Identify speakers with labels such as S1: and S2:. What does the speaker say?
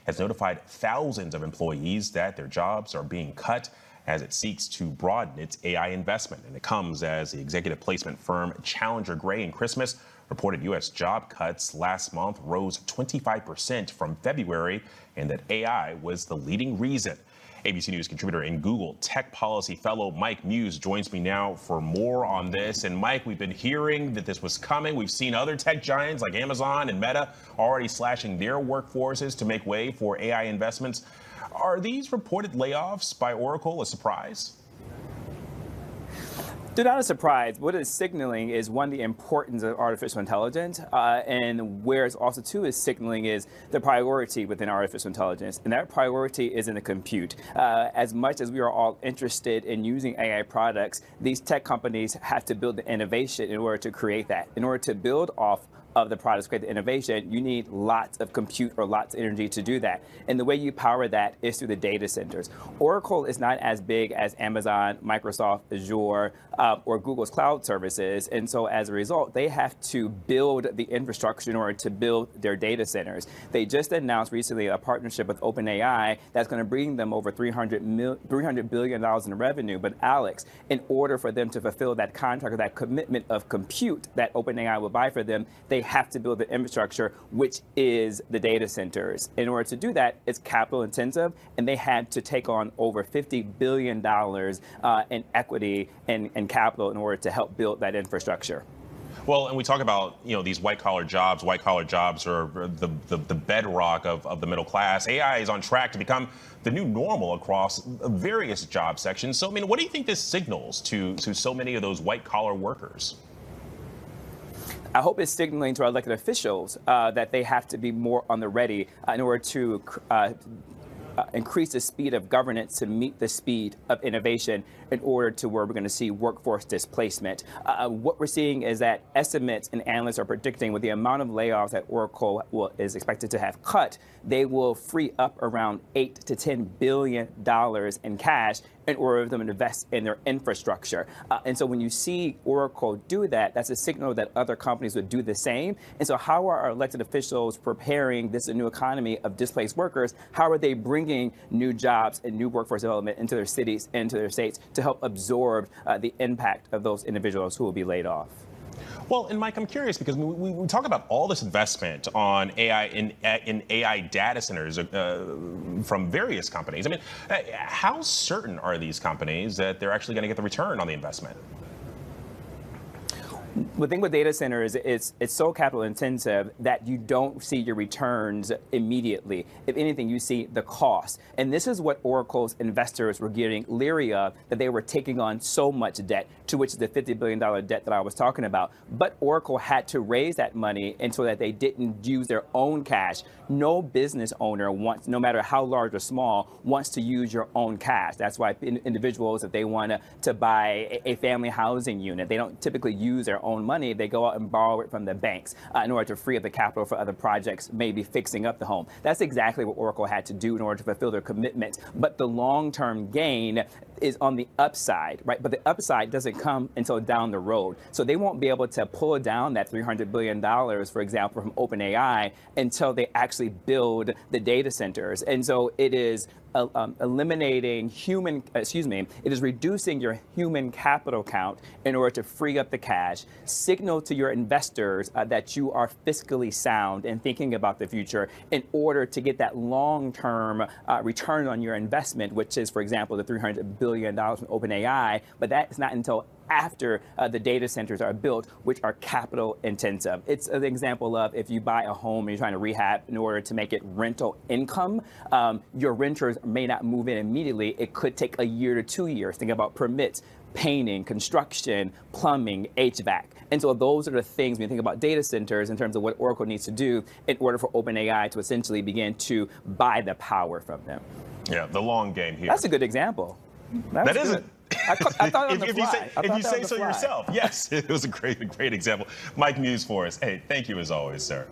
S1: has notified thousands of employees that their jobs are being cut as it seeks to broaden its AI investment. And it comes as the executive placement firm Challenger Gray and Christmas reported U.S. job cuts last month rose 25% from February, and that AI was the leading reason. ABC News contributor and Google tech policy fellow Mike Muse joins me now for more on this. And Mike, we've been hearing that this was coming. We've seen other tech giants like Amazon and Meta already slashing their workforces to make way for AI investments. Are these reported layoffs by Oracle a surprise?
S2: They're not a surprise. What it's signaling is, one, the importance of artificial intelligence, and where it's also, too, is signaling is the priority within artificial intelligence, and that priority is in the compute. As much as we are all interested in using AI products, these tech companies have to build the innovation in order to create that. In order to build off of the products, create the innovation, you need lots of compute or lots of energy to do that. And the way you power that is through the data centers. Oracle is not as big as Amazon, Microsoft, Azure, or Google's cloud services. And so as a result, they have to build the infrastructure in order to build their data centers. They just announced recently a partnership with OpenAI that's going to bring them over $300 billion in revenue. But Alex, in order for them to fulfill that contract or that commitment of compute that OpenAI will buy for them, they have to build the infrastructure, which is the data centers. In order to do that, it's capital intensive, and they had to take on over $50 billion in equity and capital in order to help build that infrastructure.
S1: Well, and we talk about, these white-collar jobs. White-collar jobs are the bedrock of the middle class. AI is on track to become the new normal across various job sections. So, what do you think this signals to so many of those white-collar workers?
S2: I hope it's signaling to our elected officials that they have to be more on the ready in order to increase the speed of governance to meet the speed of innovation in order to where we're going to see workforce displacement. What we're seeing is that estimates and analysts are predicting with the amount of layoffs that Oracle is expected to have cut, they will free up around $8 to $10 billion in cash in order for them to invest in their infrastructure. And so when you see Oracle do that, that's a signal that other companies would do the same. And so how are our elected officials preparing this new economy of displaced workers? How are they bringing new jobs and new workforce development into their cities, into their states, to help absorb the impact of those individuals who will be laid off?
S1: Well, and Mike, I'm curious because we talk about all this investment on AI in AI data centers from various companies. How certain are these companies that they're actually going to get the return on the investment?
S2: The thing with data centers is it's so capital intensive that you don't see your returns immediately. If anything, you see the cost. And this is what Oracle's investors were getting leery of, that they were taking on so much debt, to which is the $50 billion debt that I was talking about. But Oracle had to raise that money and so that they didn't use their own cash. No business owner wants, no matter how large or small, wants to use your own cash. That's why individuals, if they want to buy a family housing unit, they don't typically use their own money. They go out and borrow it from the banks in order to free up the capital for other projects, maybe fixing up the home. That's exactly what Oracle had to do in order to fulfill their commitment. But the long-term gain is on the upside, right? But the upside doesn't come until down the road. So they won't be able to pull down that $300 billion, for example, from OpenAI until they actually build the data centers. And so it is eliminating it is reducing your human capital count in order to free up the cash, signal to your investors that you are fiscally sound and thinking about the future in order to get that long-term return on your investment, which is, for example, the $300 billion from OpenAI. But that is not until after the data centers are built, which are capital intensive. It's an example of if you buy a home and you're trying to rehab in order to make it rental income, your renters may not move in immediately. It could take a year to 2 years. Think about permits, painting, construction, plumbing, HVAC. And so those are the things when you think about data centers in terms of what Oracle needs to do in order for OpenAI to essentially begin to buy the power from them.
S1: Yeah, the long game here.
S2: That's a good example.
S1: That is it.
S2: I thought on the fly.
S1: If you say so yourself. Yes, it was a great example. Mike Muse for us. Hey, thank you as always, sir.